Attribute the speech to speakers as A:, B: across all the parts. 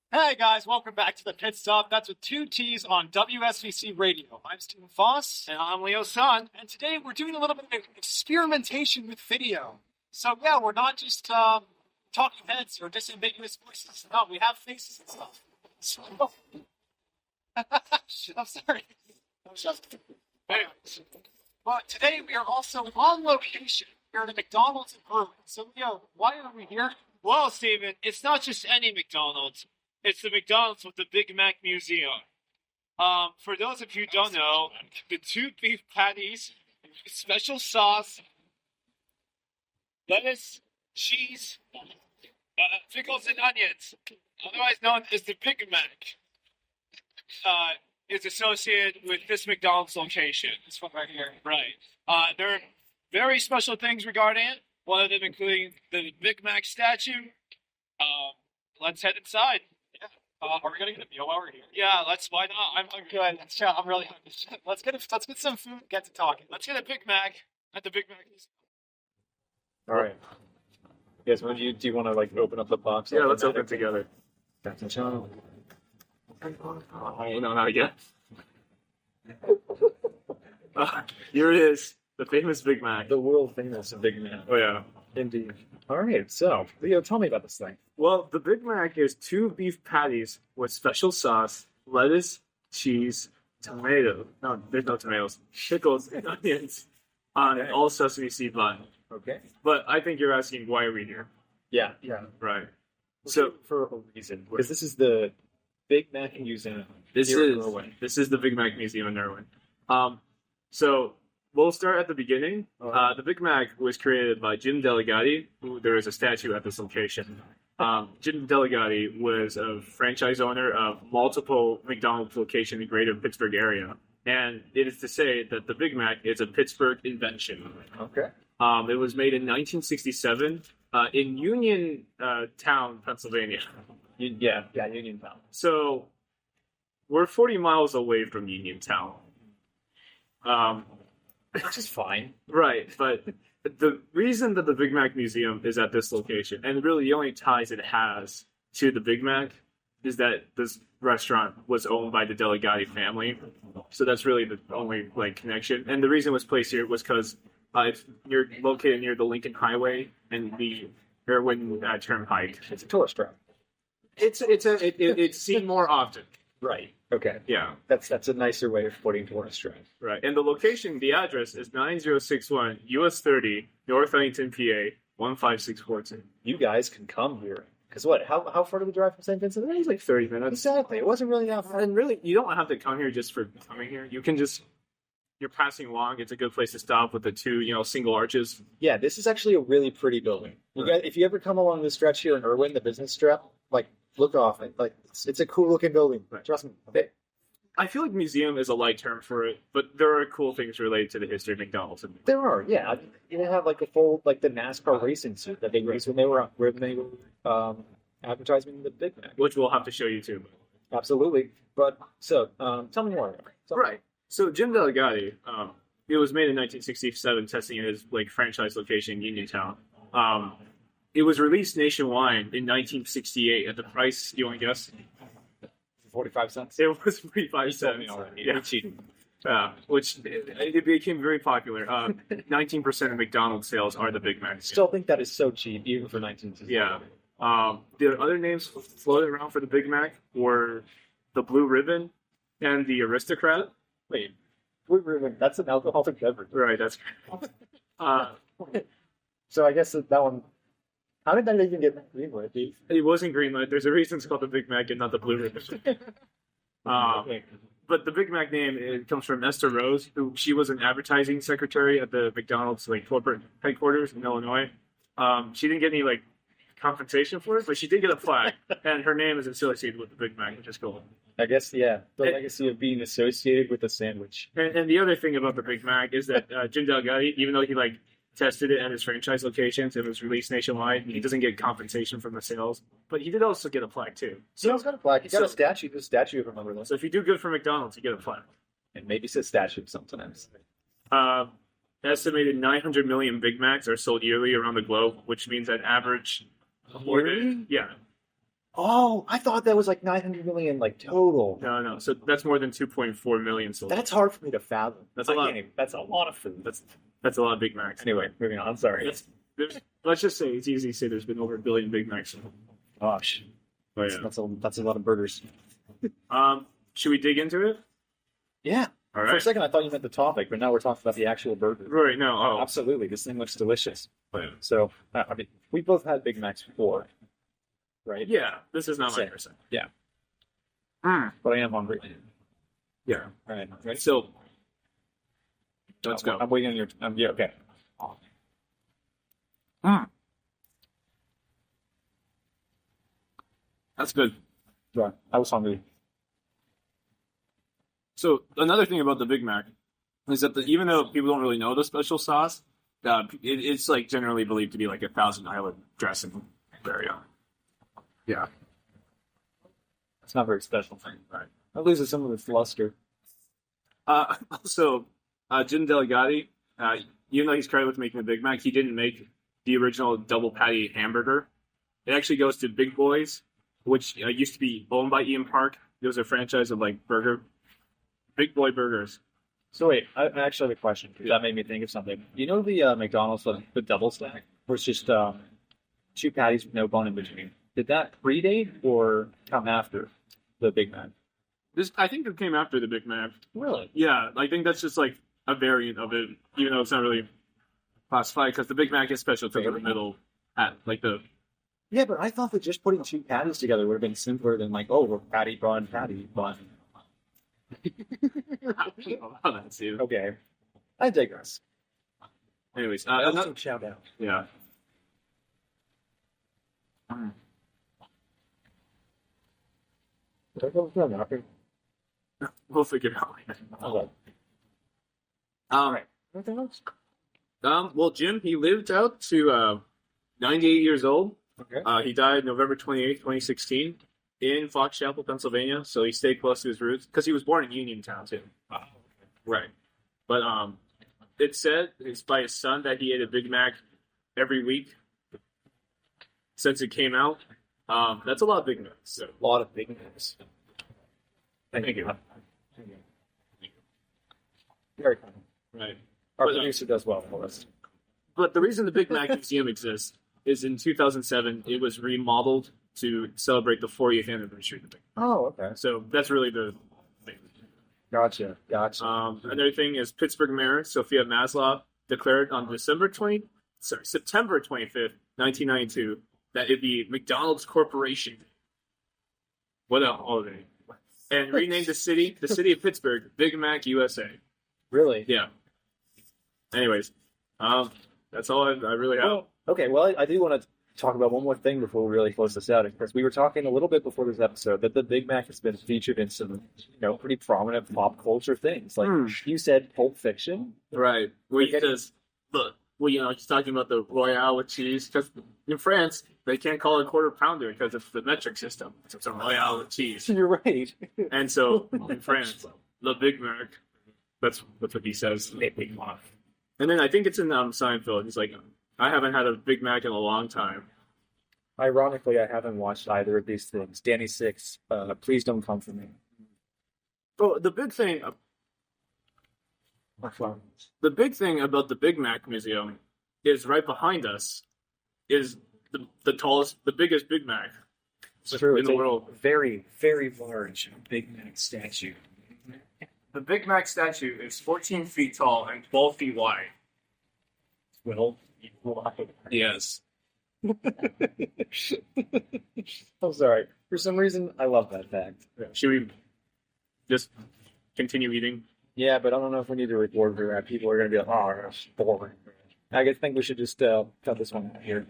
A: Hey guys, welcome back to the Pit Stop. That's with two T's on WSVC Radio. I'm Stephen Foss.
B: And I'm Leo Sun.
A: And today we're doing a little bit of experimentation with video. So yeah, we're not just talking heads or disambiguous voices. No, we have faces and stuff. So, I'm sorry. Anyways, but today we are also on location. We're at a McDonald's in Irwin. So Leo, why are we here?
B: Well, Stephen, it's not just any McDonald's. It's the McDonald's with the Big Mac Museum. For those of you who don't know, the two beef patties, special sauce, lettuce, cheese, pickles, and onions, otherwise known as the Big Mac, is associated with this McDonald's location.
A: This one right here.
B: Right. There are very special things regarding it. One of them including the Big Mac statue. Let's head inside.
A: Are we gonna get a meal while we're here?
B: Yeah, why not? I'm hungry.
A: Good. I'm really hungry. Let's get some food. Get to talking.
B: Let's get a Big Mac at the Big Mac.
C: All right. Yes, do you want to open up the box?
D: Yeah, let's open it together.
C: Captain John.
D: I don't know how to get. Here it is, the famous Big Mac.
C: The world famous Big Mac.
D: Oh yeah.
C: Indeed. All right, so Leo, tell me about this thing.
D: Well, the Big Mac is two beef patties with special sauce, lettuce, cheese, tomato. No, there's no tomatoes. Pickles and onions on an all sesame seed bun.
C: Okay.
D: But I think you're asking why are we here?
C: Yeah.
D: Right. So
C: for a reason, because this is the Big Mac Museum.
D: This is the Big Mac Museum in Irwin. So we'll start at the beginning. The Big Mac was created by Jim Delegati, who there is a statue at this location. Jim Delegati was a franchise owner of multiple McDonald's locations in the greater Pittsburgh area. And it is to say that the Big Mac is a Pittsburgh invention.
C: Okay.
D: It was made in 1967 in Union Town, Pennsylvania.
C: Uniontown.
D: So we're 40 miles away from Uniontown.
C: Which is fine.
D: Right, but the reason that the Big Mac Museum is at this location, and really the only ties it has to the Big Mac, is that this restaurant was owned by the Delegati family. So that's really the only connection. And the reason it was placed here was because you're located near the Lincoln Highway and the Irwin Turnpike.
C: It's a tourist trap.
D: It's seen more often.
C: Right. Okay.
D: Yeah.
C: That's a nicer way of putting tourist trap.
D: Right. And the location, the address is 9061 US 30, North Huntington, PA 15642.
C: You guys can come here. Because what? How far do we drive from St. Vincent?
D: It's like 30 minutes.
C: Exactly. It wasn't really that far.
D: And really, you don't have to come here just for coming here. You can just, you're passing along. It's a good place to stop with the two, single arches.
C: Yeah, this is actually a really pretty building. You guys, if you ever come along this stretch here in Irwin, the business strip, look off it. It's a cool looking building.
D: Right.
C: Trust me.
D: I feel like museum is a light term for it, but there are cool things related to the history of McDonald's.
C: There are, yeah. You have a full the NASCAR racing suit that they used when they were advertising the Big Mac,
D: which we'll have to show you too.
C: Absolutely. But so, tell me more.
D: Right. So Jim Delegati, it was made in 1967, testing at his franchise location in Uniontown. It was released nationwide in 1968 at the price. You want to guess?
C: 45 cents.
D: It was 45 cents.
C: Yeah, cheating.
D: Which it became very popular. 19% of McDonald's sales are the Big Mac.
C: Still think that is so cheap, even for 1960.
D: Yeah. The other names floated around for the Big Mac were the Blue Ribbon and the Aristocrat.
C: Wait, Blue Ribbon? That's an alcoholic beverage.
D: Right. That's.
C: So I guess that one. How did that even get greenlit?
D: It wasn't greenlit. There's a reason it's called the Big Mac and not the Blue Ribbon. But the Big Mac name, it comes from Esther Rose, who she was an advertising secretary at the McDonald's corporate headquarters in Illinois. She didn't get any compensation for it, but she did get a plaque, and her name is associated with the Big Mac, which is cool.
C: I guess, yeah, the legacy of being associated with a sandwich.
D: And the other thing about the Big Mac is that Jim Delegati, even though he tested it at his franchise locations, it was released nationwide. He doesn't get compensation from the sales, but he did also get a plaque too.
C: So he's got a plaque. He got a statue. The statue of him over there.
D: So if you do good for McDonald's, you get a plaque.
C: And maybe it's a statue sometimes.
D: Estimated 900 million Big Macs are sold yearly around the globe, which means that average.
C: Yearly?
D: Yeah.
C: Oh, I thought that was like 900 million, like total.
D: No. So that's more than 2.4 million sold.
C: That's hard for me to fathom.
D: That's a lot.
C: That's a lot of food.
D: That's a lot of Big Macs.
C: Anyway, moving on. I'm sorry.
D: Let's just say it's easy to say there's been over 1 billion Big Macs.
C: Gosh,
D: But yeah.
C: that's a lot of burgers.
D: Should we dig into it?
C: Yeah.
D: All
C: For a
D: right.
C: second, I thought you meant the topic, but now we're talking about the actual burger.
D: Right. No. Oh.
C: Absolutely, this thing looks delicious.
D: Yeah.
C: So, I mean, we both had Big Macs before, right?
D: Yeah. This is not my
C: Same.
D: first time.
C: Yeah.
D: Mm.
C: But I am hungry.
D: Yeah.
C: All right, ready?
D: So let's go.
C: I'm waiting on your. Yeah. Okay.
D: Mm. That's good.
C: Yeah, I was hungry.
D: So another thing about the Big Mac is that even though people don't really know the special sauce, it's like generally believed to be like a Thousand Island dressing area. Yeah.
C: It's not very special.
D: Right.
C: It loses some of its luster.
D: Also, Jim Delegati, even though he's credited with making the Big Mac, he didn't make the original double patty hamburger. It actually goes to Big Boys, which used to be owned by Ian Park. It was a franchise of like Big Boy burgers.
C: So wait, I actually have a question. That made me think of something. You know the McDonald's the double stack, where it's just 2 patties with no bone in between. Did that predate or come after the Big Mac?
D: I think it came after the Big Mac.
C: Really?
D: Yeah, I think that's just like a variant of it, even though it's not really classified because the Big Mac is special to the middle at like the.
C: Yeah, but I thought that just putting 2 patties together would have been simpler than like, oh, we're patty bun, patty bun.
D: Oh, that's you.
C: Okay, I digress.
D: Anyways,
C: Also, shout out.
D: yeah. We'll figure it out later.
C: Okay.
D: Um,
C: Anything else?
D: well, Jim, he lived out to 98 years old.
C: Okay.
D: He died November 28th, 2016, in Fox Chapel, Pennsylvania. So he stayed close to his roots because he was born in Uniontown too. Right. But it said it's by his son that he ate a Big Mac every week since it came out. That's a lot of Big Macs. So.
C: A lot of Big Macs.
D: Thank you.
C: Very kind.
D: Right.
C: Our
D: But,
C: producer does well for us.
D: But the reason the Big Mac Museum exists is in 2007 it was remodeled to celebrate the 40th anniversary of the Big Mac.
C: Oh, okay.
D: So that's really the thing.
C: Gotcha.
D: Another thing is Pittsburgh Mayor Sophia Maslow declared on September 25th, 1992, that it'd be McDonald's Corporation. What a holiday. And renamed the city of Pittsburgh, Big Mac USA.
C: Really?
D: Yeah. Anyways, that's all I really have.
C: Well, okay. Well, I do want to talk about one more thing before we really close this out. Because we were talking a little bit before this episode that the Big Mac has been featured in some, pretty prominent pop culture things. Like you said, Pulp Fiction.
D: Right. Where he says, look, he's talking about the Royale with cheese. Because in France, they can't call it a quarter pounder because it's the metric system. So it's a Royale with cheese.
C: You're right.
D: And so in France, the Big Mac, that's what he says. And then I think it's in Seinfeld. He's like, I haven't had a Big Mac in a long time.
C: Ironically, I haven't watched either of these things. Danny Six, please don't come for me.
D: Oh, the big thing about the Big Mac Museum is right behind us is the biggest Big Mac
C: It's true.
D: in
C: It's
D: the
C: a
D: world.
C: very, very large Big Mac statue.
D: The Big Mac statue is 14 feet tall and 12 feet wide.
C: Well,
D: Yes.
C: I'm sorry. For some reason, I love that fact.
D: Should we just continue eating?
C: Yeah, but I don't know if we need to record for that. People are going to be like, oh, that's boring. I think we should just cut this one out here.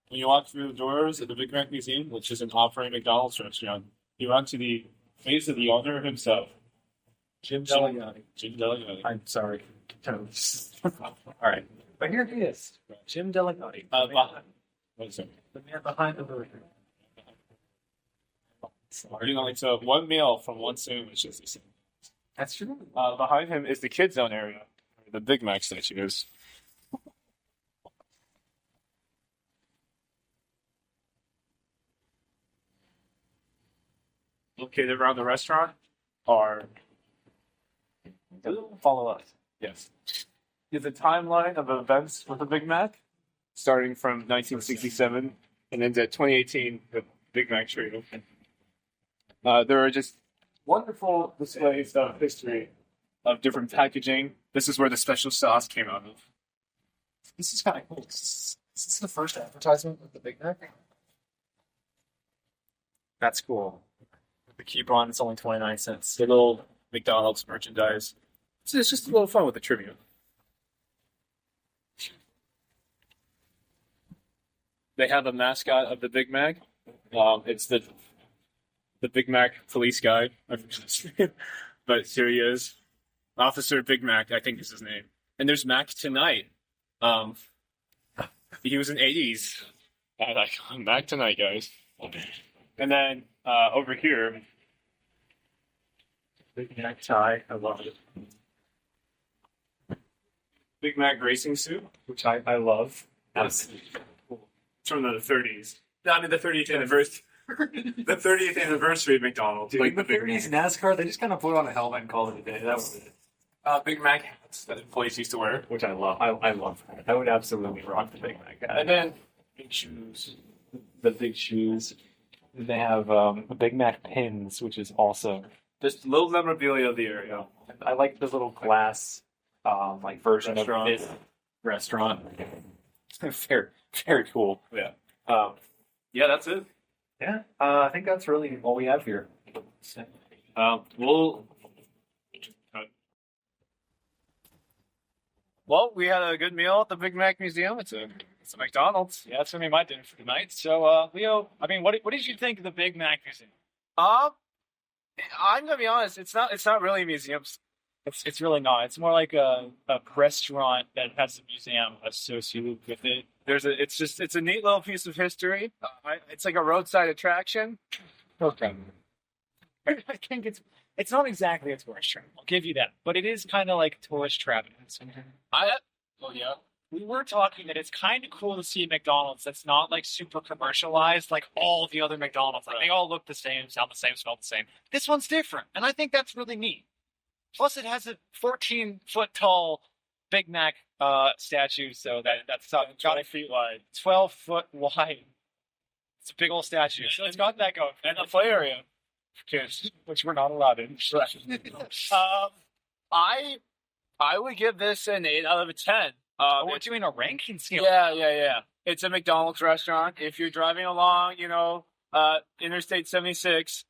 B: When you walk through the doors of the Big Mac Museum, which is an operating McDonald's restaurant, you run to the face of the owner himself,
C: Jim Delegati.
B: Jim Delegati.
C: I'm sorry. All right. But here he is. Jim Delegati.
B: What is it?
C: The man behind the burger.
B: So one meal from one sandwich, as they say.
C: That's true.
B: Behind him is the kids zone area, where the Big Mac statue is.
D: located around the restaurant are.
A: Follow us.
D: Yes. Is a timeline of events with the Big Mac, starting from 1967 and ends at 2018 with Big Mac trade open. There are just wonderful displays of history of different packaging. This is where the special sauce came out of.
A: This is kind of cool. Is this the first advertisement of the Big Mac?
C: That's cool. The coupon, it's only 29 cents. The little McDonald's merchandise.
D: So it's just a little fun with the trivia. They have a mascot of the Big Mac. It's the Big Mac police guy. I forget his name. But here he is. Officer Big Mac, I think is his name. And there's Mac Tonight. He was in 80s. I like Mac Tonight, guys. And then over here,
C: Big Mac tie. I love it.
D: Big Mac racing suit.
C: Which I love. Absolutely.
D: It's from the 30s. No, I mean the 30th anniversary. The 30th anniversary of McDonald's.
A: Dude,
D: like
A: in the
D: Big
A: 30s
D: Mac.
A: NASCAR, they just kind of put on a helmet and called it a day. That was it.
D: Big Mac hats that employees used to wear.
C: Which I love. I love that. I would absolutely rock the Big Mac hat.
D: And then big shoes.
C: The big shoes. They have Big Mac pins, which is awesome.
D: Just little memorabilia of the area.
C: I like the little glass like version
D: Restaurant.
C: of this restaurant. very, very cool.
D: Yeah. Yeah, that's it.
C: Yeah, I think that's really all we have here.
D: We'll. Well, we had a good meal at the Big Mac Museum. It's a McDonald's.
B: Yeah, that's gonna be my dinner for tonight. So, Leo, I mean, what did you think of the Big Mac Museum?
D: I'm gonna be honest. It's not really museums.
B: It's really not. It's more like a restaurant that has a museum associated with it.
D: It's a neat little piece of history. It's like a roadside attraction.
B: Okay. I think it's not exactly a tourist trap. I'll give you that, but it is kind of like tourist trap.
D: Well, yeah.
B: We were talking that it's kind of cool to see a McDonald's that's not like super commercialized, like all the other McDonald's. Like they all look the same, sound the same, smell the same. This one's different, and I think that's really neat. Plus, it has a 14-foot tall Big Mac statue, so that's
D: 20 feet wide.
B: 12-foot wide. It's a big old statue. So it's got that going.
D: And the play area.
B: Which we're not allowed in.
D: I would give this an 8 out of 10.
B: We're doing a ranking scale.
D: Yeah. It's a McDonald's restaurant. If you're driving along, Interstate 76,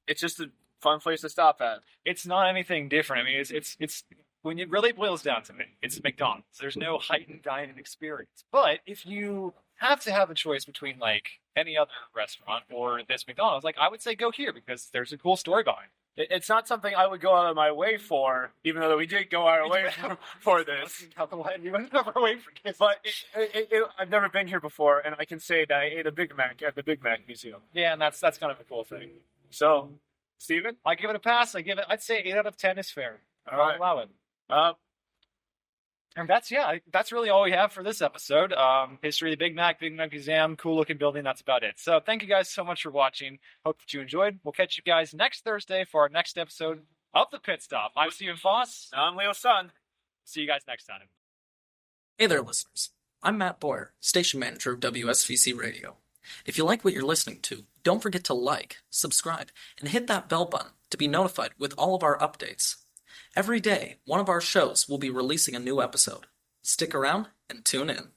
D: it's just a fun place to stop at.
B: It's not anything different. I mean, it's when it really boils down to it, it's McDonald's. There's no heightened dining experience. But if you have to have a choice between like any other restaurant or this McDonald's, like I would say go here because there's a cool story behind it.
D: It's not something I would go out of my way for, even though we did go out of our way for this.
B: You went over away for this.
D: But I've never been here before, and I can say that I ate a Big Mac at the Big Mac Museum.
B: Yeah, and that's kind of a cool thing.
D: So, Steven?
B: I give it a pass. I'd say 8 out of 10 is fair.
D: All right.
B: I'll allow it. And that's really all we have for this episode. History of the Big Mac Museum, cool looking building. That's about it. So thank you guys so much for watching. Hope that you enjoyed. We'll catch you guys next Thursday for our next episode of The Pit Stop. I'm Steven Foss.
D: I'm Leo Sun.
B: See you guys next time.
E: Hey there, listeners. I'm Matt Boyer, station manager of WSVC Radio. If you like what you're listening to, don't forget to like, subscribe, and hit that bell button to be notified with all of our updates. Every day, one of our shows will be releasing a new episode. Stick around and tune in.